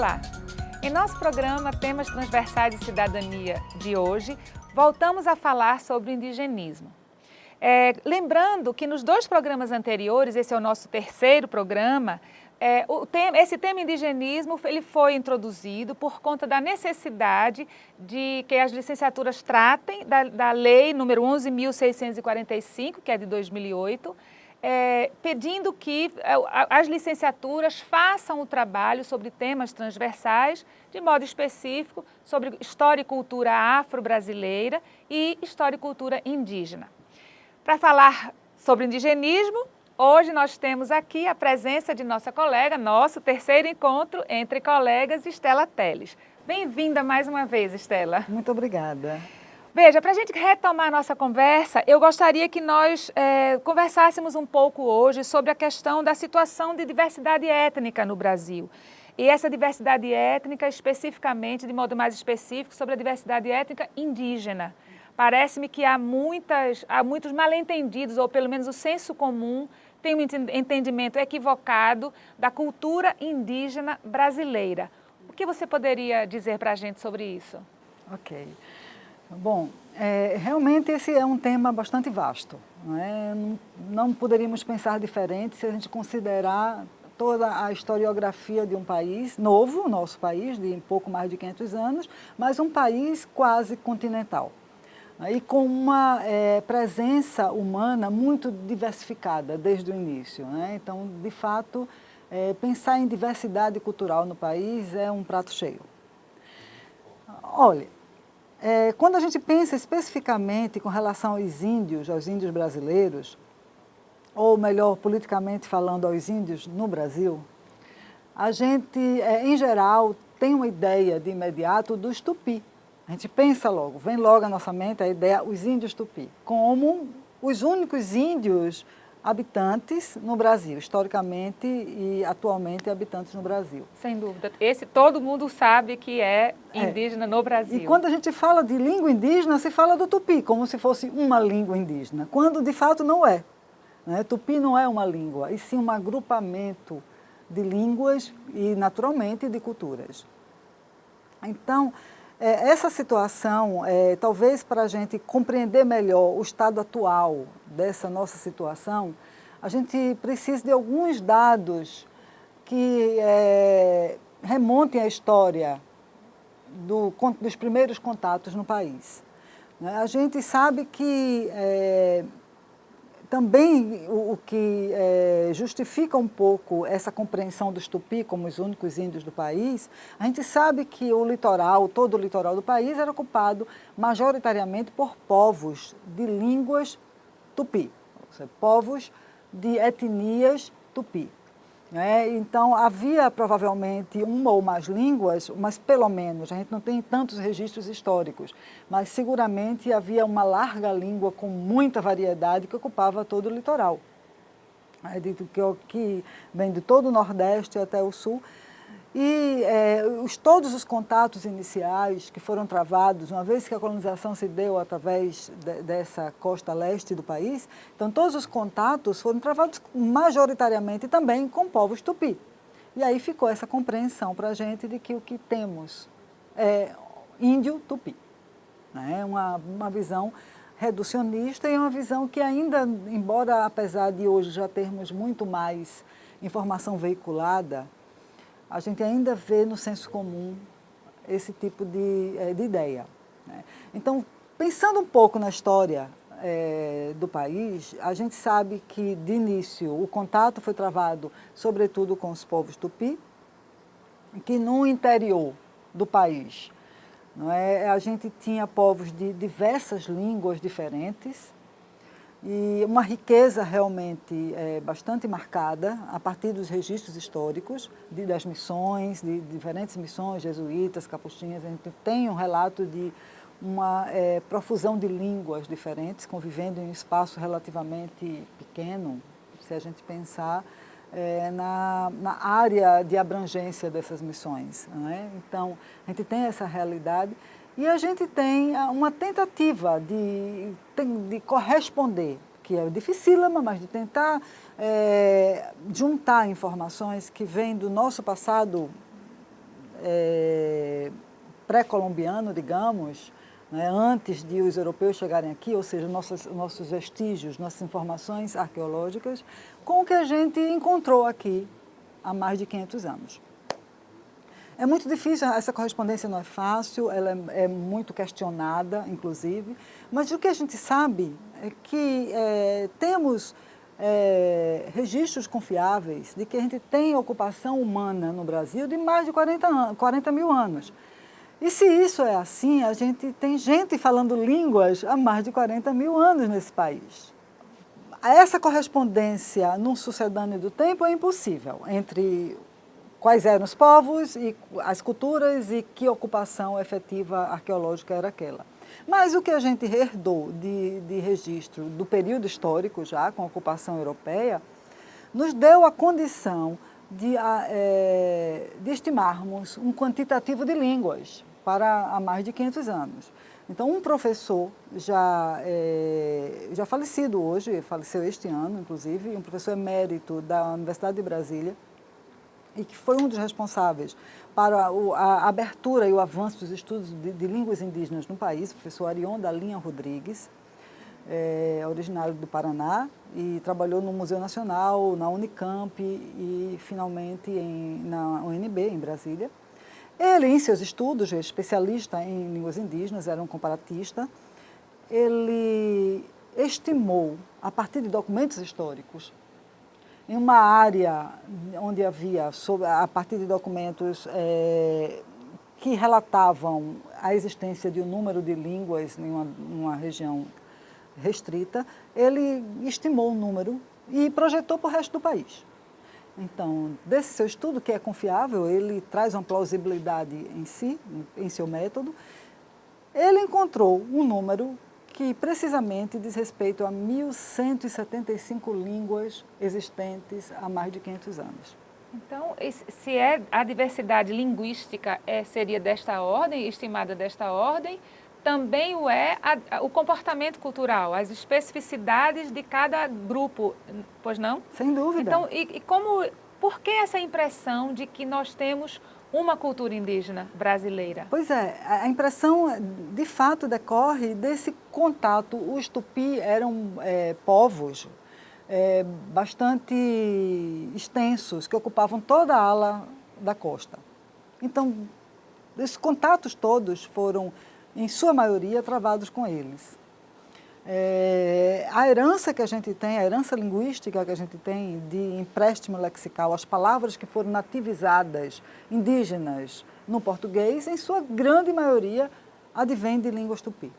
Olá! Em nosso programa Temas Transversais de Cidadania de hoje, voltamos a falar sobre o indigenismo. Lembrando que nos dois programas anteriores, esse é o nosso terceiro programa, esse tema indigenismo ele foi introduzido por conta da necessidade de que as licenciaturas tratem da lei número 11.645, que é de 2008, pedindo que as licenciaturas façam o trabalho sobre temas transversais, de modo específico, sobre história e cultura afro-brasileira e história e cultura indígena. Para falar sobre indigenismo, hoje nós temos aqui a presença de nossa colega, nosso terceiro encontro entre colegas, Estela Teles. Bem-vinda mais uma vez, Estela. Muito obrigada. Veja, para a gente retomar a nossa conversa, eu gostaria que nós conversássemos um pouco hoje sobre a questão da situação de diversidade étnica no Brasil. E essa diversidade étnica, especificamente, de modo mais específico, sobre a diversidade étnica indígena. Parece-me que há muitos mal-entendidos, ou pelo menos o senso comum tem um entendimento equivocado da cultura indígena brasileira. O que você poderia dizer para a gente sobre isso? Ok. Bom, realmente esse é um tema bastante vasto. Não poderíamos pensar diferente se a gente considerar toda a historiografia de um país novo, nosso país, de pouco mais de 500 anos, mas um país quase continental. E com uma presença humana muito diversificada desde o início. Então, de fato, pensar em diversidade cultural no país é um prato cheio. Olha, quando a gente pensa especificamente com relação aos índios brasileiros, ou melhor, politicamente falando, aos índios no Brasil, a gente, em geral, tem uma ideia de imediato dos tupi. A gente pensa logo, vem logo à nossa mente a ideia, os índios tupi, como os únicos índios habitantes no Brasil, historicamente e atualmente habitantes no Brasil. Sem dúvida. Esse todo mundo sabe que é indígena no Brasil. E quando a gente fala de língua indígena, se fala do tupi, como se fosse uma língua indígena, quando de fato não é. Tupi não é uma língua, e sim um agrupamento de línguas e, naturalmente, de culturas. Então, essa situação, talvez para a gente compreender melhor o estado atual dessa nossa situação, a gente precisa de alguns dados que remontem à história dos primeiros contatos no país. A gente sabe que também o que justifica um pouco essa compreensão dos tupi como os únicos índios do país, a gente sabe que o litoral, todo o litoral do país era ocupado majoritariamente por povos de línguas tupi, ou seja, povos de etnias tupi. Então, havia provavelmente uma ou mais línguas, mas pelo menos, a gente não tem tantos registros históricos, mas seguramente havia uma larga língua com muita variedade que ocupava todo o litoral. Que vem de todo o Nordeste até o Sul. E todos os contatos iniciais que foram travados, uma vez que a colonização se deu através dessa costa leste do país, então todos os contatos foram travados majoritariamente também com povos tupi. E aí ficou essa compreensão para a gente de que o que temos é índio tupi. Uma visão reducionista e uma visão que ainda, embora apesar de hoje já termos muito mais informação veiculada, a gente ainda vê no senso comum esse tipo de ideia. Então, pensando um pouco na história do país, a gente sabe que, de início, o contato foi travado, sobretudo, com os povos tupi, que no interior do país, a gente tinha povos de diversas línguas diferentes, e uma riqueza realmente bastante marcada a partir dos registros históricos das missões, de diferentes missões, jesuítas, capuchinhas. A gente tem um relato de uma profusão de línguas diferentes, convivendo em um espaço relativamente pequeno, se a gente pensar na área de abrangência dessas missões. Então, a gente tem essa realidade. E a gente tem uma tentativa de corresponder, que é dificílima, mas de tentar juntar informações que vêm do nosso passado pré-colombiano, digamos, né, antes de os europeus chegarem aqui, ou seja, nossos vestígios, nossas informações arqueológicas, com o que a gente encontrou aqui há mais de 500 anos. É muito difícil, essa correspondência não é fácil, ela é muito questionada, inclusive, mas o que a gente sabe é que temos registros confiáveis de que a gente tem ocupação humana no Brasil de mais de 40 mil anos. E se isso é assim, a gente tem gente falando línguas há mais de 40 mil anos nesse país. Essa correspondência num sucedâneo do tempo é impossível entre quais eram os povos e as culturas e que ocupação efetiva arqueológica era aquela. Mas o que a gente herdou de registro do período histórico já, com a ocupação europeia, nos deu a condição de estimarmos um quantitativo de línguas para há mais de 500 anos. Então, um professor já falecido hoje, faleceu este ano, inclusive, um professor emérito da Universidade de Brasília, e que foi um dos responsáveis para a abertura e o avanço dos estudos de línguas indígenas no país, o professor Arion da Linha Rodrigues, originário do Paraná, e trabalhou no Museu Nacional, na Unicamp e, finalmente, na UNB, em Brasília. Ele, em seus estudos, é especialista em línguas indígenas, era um comparatista, ele estimou, a partir de documentos históricos, em uma área onde havia, a partir de documentos que relatavam a existência de um número de línguas em uma região restrita, ele estimou um número e projetou para o resto do país. Então, desse seu estudo, que é confiável, ele traz uma plausibilidade em si, em seu método, ele encontrou um número que precisamente diz respeito a 1.175 línguas existentes há mais de 500 anos. Então, se a diversidade linguística seria desta ordem, estimada desta ordem, também o comportamento cultural, as especificidades de cada grupo, pois não? Sem dúvida. Então, por que essa impressão de que nós temos uma cultura indígena brasileira? Pois é, a impressão de fato decorre desse contato. Os tupi eram povos bastante extensos, que ocupavam toda a ala da costa. Então, esses contatos todos foram, em sua maioria, travados com eles. A herança que a gente tem, a herança linguística que a gente tem de empréstimo lexical, as palavras que foram nativizadas, indígenas, no português, em sua grande maioria, advém de línguas tupi,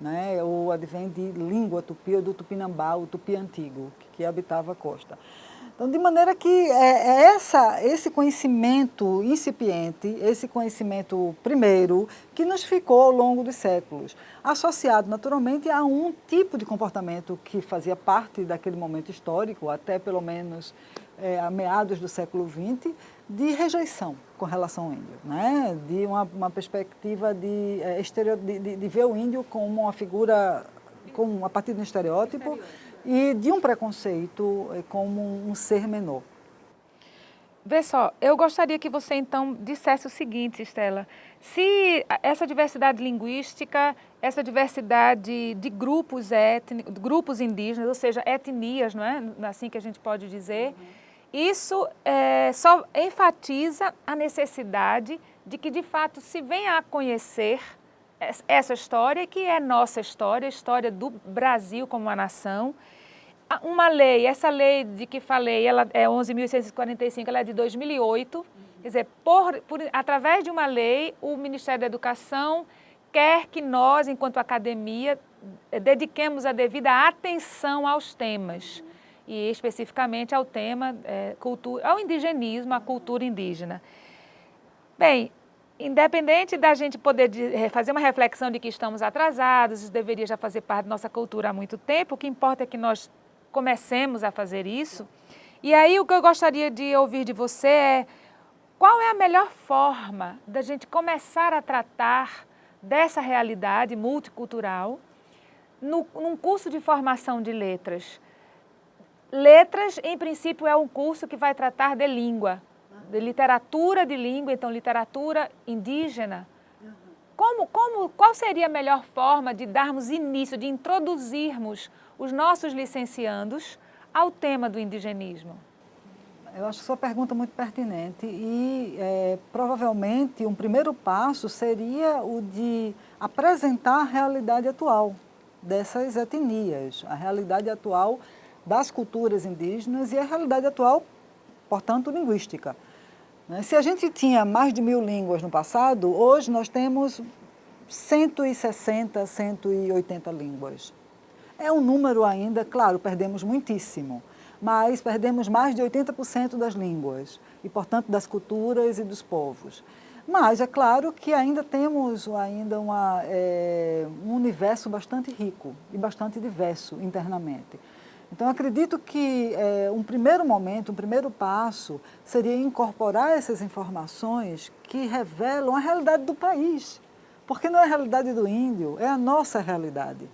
né? Ou advém de língua tupi ou do tupinambá, o tupi antigo, que habitava a costa. Então, de maneira que esse conhecimento incipiente, esse conhecimento primeiro, que nos ficou ao longo dos séculos, associado naturalmente a um tipo de comportamento que fazia parte daquele momento histórico, até pelo menos a meados do século XX, de rejeição com relação ao índio, né? De uma perspectiva de ver o índio como uma figura, a partir de um estereótipo, e de um preconceito como um ser menor. Vê só, eu gostaria que você então dissesse o seguinte, Estela, se essa diversidade linguística, essa diversidade de grupos étnicos, grupos indígenas, ou seja, etnias, não é? Assim que a gente pode dizer, isso só enfatiza a necessidade de que de fato se venha a conhecer essa história, que é nossa história, a história do Brasil como uma nação. Uma lei, essa lei de que falei, ela é 11.645, ela é de 2008, quer dizer, através de uma lei, o Ministério da Educação quer que nós, enquanto academia, dediquemos a devida atenção aos temas, e especificamente ao tema, ao indigenismo, à cultura indígena. Bem, independente da gente poder fazer uma reflexão de que estamos atrasados, isso deveria já fazer parte da nossa cultura há muito tempo, o que importa é que nós comecemos a fazer isso. E aí o que eu gostaria de ouvir de você é qual é a melhor forma da gente começar a tratar dessa realidade multicultural num curso de formação de letras. Letras, em princípio, é um curso que vai tratar de língua, de literatura de língua, então literatura indígena. Qual seria a melhor forma de darmos início, de introduzirmos os nossos licenciandos ao tema do indigenismo? Eu acho sua pergunta muito pertinente e provavelmente um primeiro passo seria o de apresentar a realidade atual dessas etnias, a realidade atual das culturas indígenas e a realidade atual, portanto, linguística. Se a gente tinha mais de 1000 línguas no passado, hoje nós temos 160, 180 línguas. É um número ainda, claro, perdemos muitíssimo, mas perdemos mais de 80% das línguas e, portanto, das culturas e dos povos. Mas é claro que ainda temos um universo bastante rico e bastante diverso internamente. Então, acredito que um primeiro momento, um primeiro passo, seria incorporar essas informações que revelam a realidade do país, porque não é a realidade do índio, é a nossa realidade.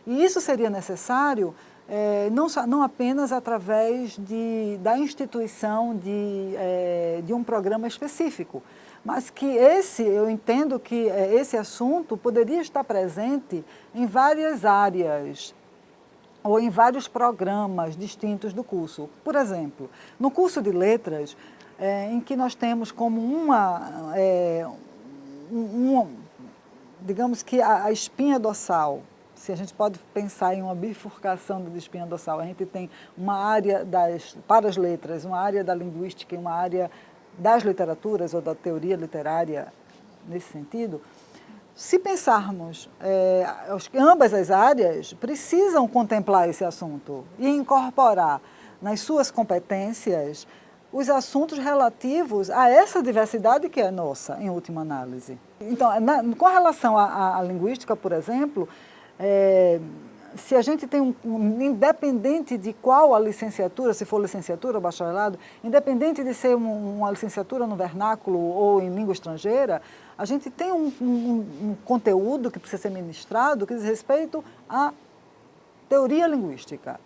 E isso seria necessário não apenas através da instituição de um programa específico, mas que eu entendo que esse assunto poderia estar presente em várias áreas, ou em vários programas distintos do curso. Por exemplo, no curso de letras, em que nós temos como digamos que a espinha dorsal, se a gente pode pensar em uma bifurcação da espinha dorsal, a gente tem uma área para as letras, uma área da linguística e uma área das literaturas ou da teoria literária nesse sentido. Se pensarmos, ambas as áreas precisam contemplar esse assunto e incorporar nas suas competências os assuntos relativos a essa diversidade que é nossa, em última análise. Então, com relação à linguística, por exemplo, se a gente tem independente de qual a licenciatura, se for licenciatura ou bacharelado, independente de ser uma licenciatura no vernáculo ou em língua estrangeira, a gente tem um conteúdo que precisa ser ministrado que diz respeito à teoria linguística.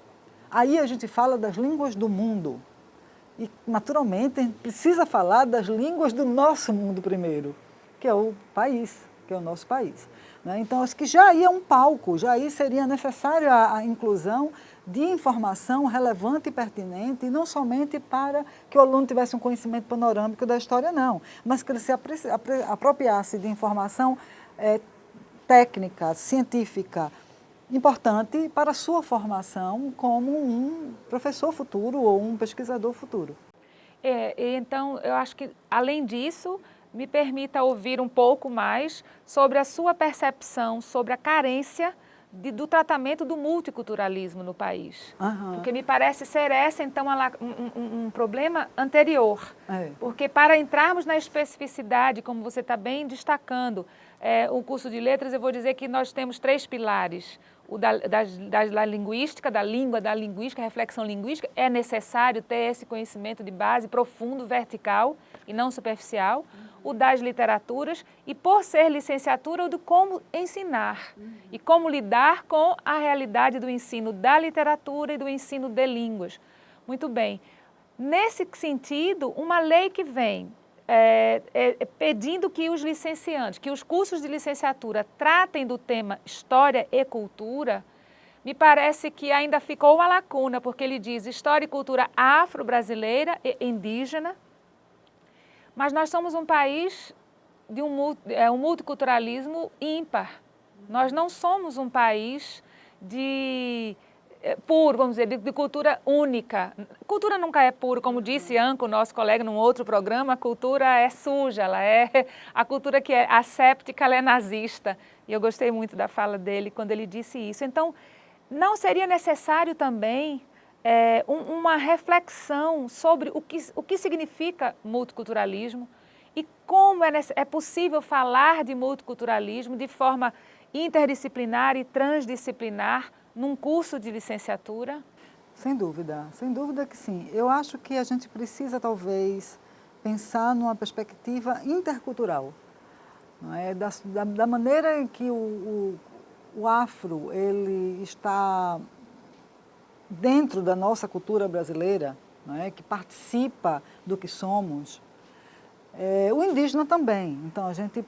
Aí a gente fala das línguas do mundo. E, naturalmente, a gente precisa falar das línguas do nosso mundo primeiro, que é o país, que é o nosso país. Então, acho que já aí é um palco, já aí seria necessária a inclusão de informação relevante e pertinente, e não somente para que o aluno tivesse um conhecimento panorâmico da história, não, mas que ele se apropriasse de informação técnica, científica, importante para a sua formação como um professor futuro ou um pesquisador futuro. Então, eu acho que, além disso, me permita ouvir um pouco mais sobre a sua percepção sobre a carência do tratamento do multiculturalismo no país. Uhum. Porque me parece ser essa, então, um problema anterior. Porque para entrarmos na especificidade, como você está bem destacando, o curso de letras, eu vou dizer que nós temos 3 pilares. O da linguística, da língua, da linguística, reflexão linguística, é necessário ter esse conhecimento de base profundo, vertical e não superficial. O das literaturas e, por ser licenciatura, o de como ensinar e como lidar com a realidade do ensino da literatura e do ensino de línguas. Muito bem. Nesse sentido, uma lei que vem pedindo que os licenciantes, que os cursos de licenciatura tratem do tema História e Cultura, me parece que ainda ficou uma lacuna, porque ele diz História e Cultura afro-brasileira e indígena, mas nós somos um país de um multiculturalismo ímpar. Nós não somos um país puro, vamos dizer, de cultura única. Cultura nunca é pura, como disse Anco, nosso colega, num outro programa, a cultura é suja, a cultura que é asséptica, ela é nazista. E eu gostei muito da fala dele quando ele disse isso. Então, não seria necessário também uma reflexão sobre o que significa multiculturalismo e como é possível falar de multiculturalismo de forma interdisciplinar e transdisciplinar num curso de licenciatura? Sem dúvida que sim. Eu acho que a gente precisa, talvez, pensar numa perspectiva intercultural. Não é? Da maneira em que o afro ele está dentro da nossa cultura brasileira, não é? Que participa do que somos, O indígena também. Então, a gente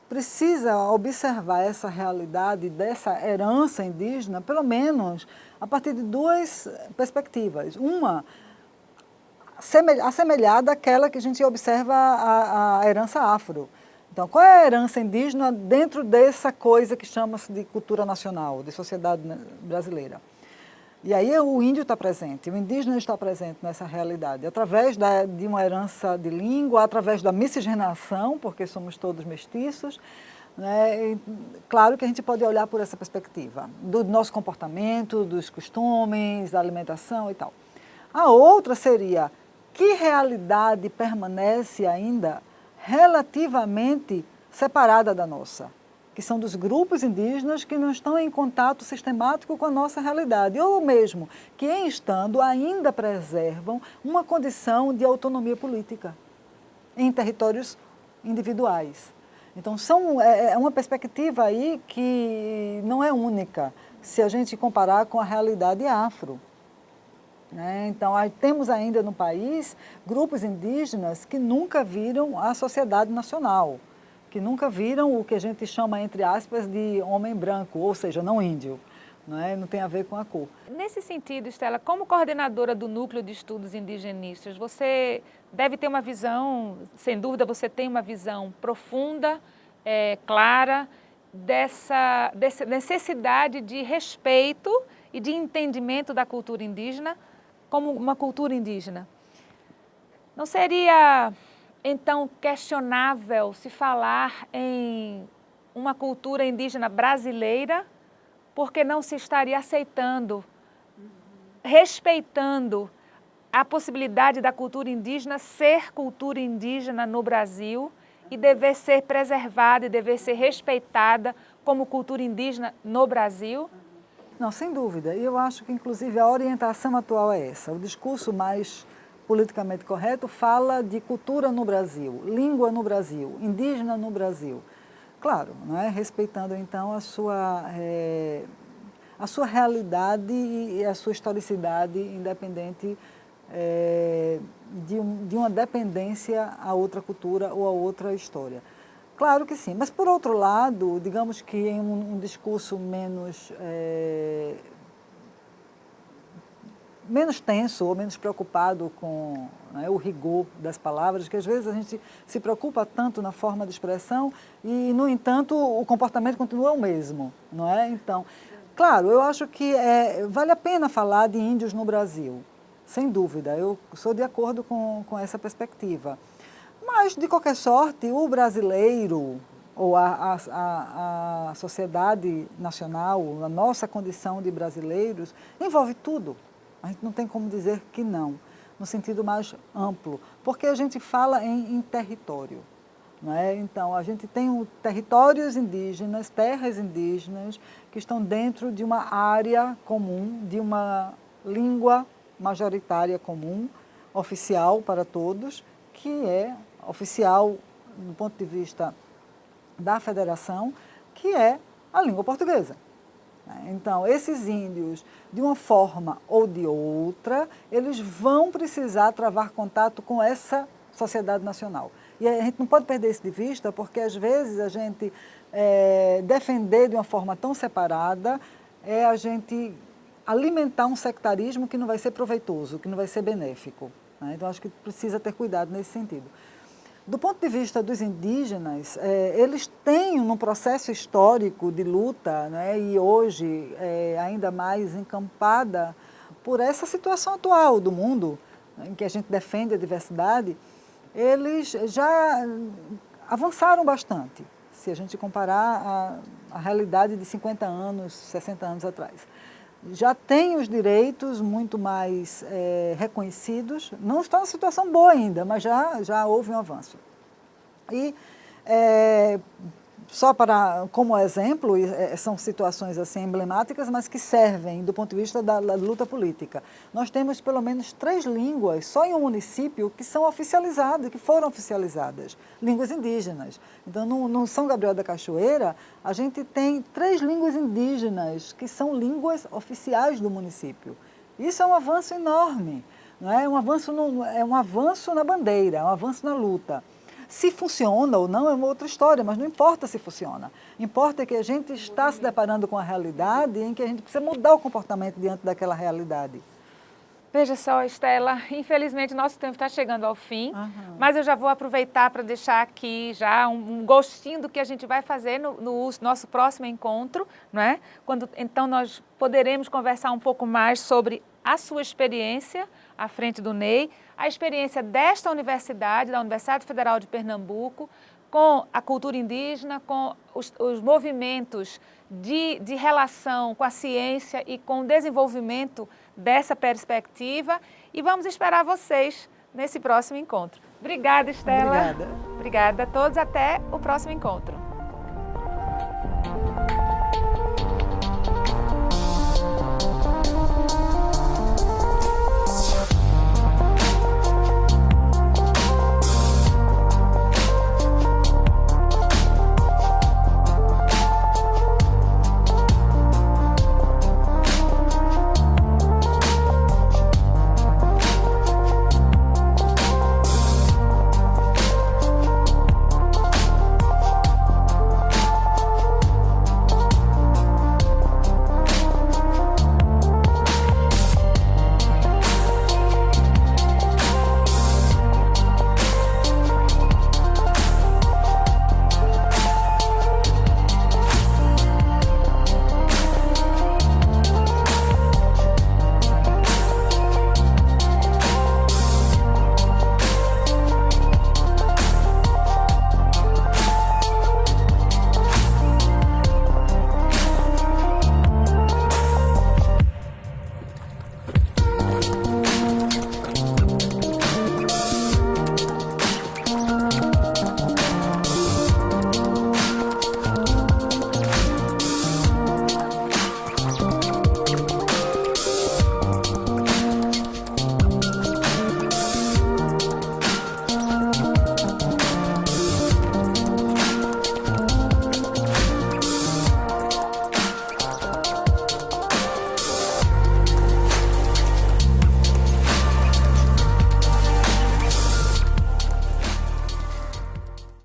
precisa observar essa realidade dessa herança indígena, pelo menos a partir de duas perspectivas. Uma, assemelhada àquela que a gente observa a herança afro. Então, qual é a herança indígena dentro dessa coisa que chama-se de cultura nacional, de sociedade brasileira? E aí o índio está presente, o indígena está presente nessa realidade, através de uma herança de língua, através da miscigenação, porque somos todos mestiços, né? E, claro que a gente pode olhar por essa perspectiva, do nosso comportamento, dos costumes, da alimentação e tal. A outra seria, que realidade permanece ainda relativamente separada da nossa? Que são dos grupos indígenas que não estão em contato sistemático com a nossa realidade, ou mesmo que, em estando, ainda preservam uma condição de autonomia política em territórios individuais. Então, é uma perspectiva aí que não é única, se a gente comparar com a realidade afro. Então, temos ainda no país grupos indígenas que nunca viram a sociedade nacional, que nunca viram o que a gente chama, entre aspas, de homem branco, ou seja, não índio, não tem a ver com a cor. Nesse sentido, Estela, como coordenadora do Núcleo de Estudos Indigenistas, você deve ter uma visão, sem dúvida você tem uma visão profunda, clara, dessa necessidade de respeito e de entendimento da cultura indígena como uma cultura indígena. Não seria, então, questionável se falar em uma cultura indígena brasileira, porque não se estaria aceitando, respeitando a possibilidade da cultura indígena ser cultura indígena no Brasil e dever ser preservada e dever ser respeitada como cultura indígena no Brasil? Não, sem dúvida. E eu acho que, inclusive, a orientação atual é essa. O discurso mais politicamente correto fala de cultura no Brasil, língua no Brasil, indígena no Brasil. Claro, respeitando, então, a sua realidade e a sua historicidade, independente de uma dependência a outra cultura ou a outra história. Claro que sim, mas por outro lado, digamos que em um discurso menos tenso ou menos preocupado com o rigor das palavras, que às vezes a gente se preocupa tanto na forma de expressão e, no entanto, o comportamento continua o mesmo, não é? Então, claro, eu acho que vale a pena falar de índios no Brasil, sem dúvida, eu sou de acordo com essa perspectiva. Mas, de qualquer sorte, o brasileiro, ou a sociedade nacional, a nossa condição de brasileiros, envolve tudo. A gente não tem como dizer que não, no sentido mais amplo, porque a gente fala em território. Então, a gente tem territórios indígenas, terras indígenas, que estão dentro de uma área comum, de uma língua majoritária comum, oficial para todos, que é oficial do ponto de vista da federação, que é a língua portuguesa. Então, esses índios, de uma forma ou de outra, eles vão precisar travar contato com essa sociedade nacional. E a gente não pode perder isso de vista, porque às vezes a gente defender de uma forma tão separada é a gente alimentar um sectarismo que não vai ser proveitoso, que não vai ser benéfico. Então, acho que precisa ter cuidado nesse sentido. Do ponto de vista dos indígenas, eles têm um processo histórico de luta, e hoje ainda mais encampada por essa situação atual do mundo, em que a gente defende a diversidade, eles já avançaram bastante, se a gente comparar a realidade de 50 anos, 60 anos atrás. Já tem os direitos muito mais reconhecidos, não está numa situação boa ainda, mas já houve um avanço. E só como exemplo, são situações assim emblemáticas, mas que servem do ponto de vista da luta política. Nós temos pelo menos 3 línguas só em um município que são oficializadas, que foram oficializadas, línguas indígenas. Então, no São Gabriel da Cachoeira, a gente tem 3 línguas indígenas que são línguas oficiais do município. Isso é um avanço enorme, é um avanço na bandeira, é um avanço na luta. Se funciona ou não é uma outra história, mas não importa se funciona. Importa que a gente está se deparando com a realidade em que a gente precisa mudar o comportamento diante daquela realidade. Veja só, Estela, infelizmente nosso tempo está chegando ao fim, mas eu já vou aproveitar para deixar aqui já um gostinho do que a gente vai fazer no nosso próximo encontro, não é? Quando então nós poderemos conversar um pouco mais sobre a sua experiência à frente do NEI, a experiência desta universidade, da Universidade Federal de Pernambuco, com a cultura indígena, com os movimentos de relação com a ciência e com o desenvolvimento dessa perspectiva. E vamos esperar vocês nesse próximo encontro. Obrigada, Estela. Obrigada. Obrigada a todos. Até o próximo encontro.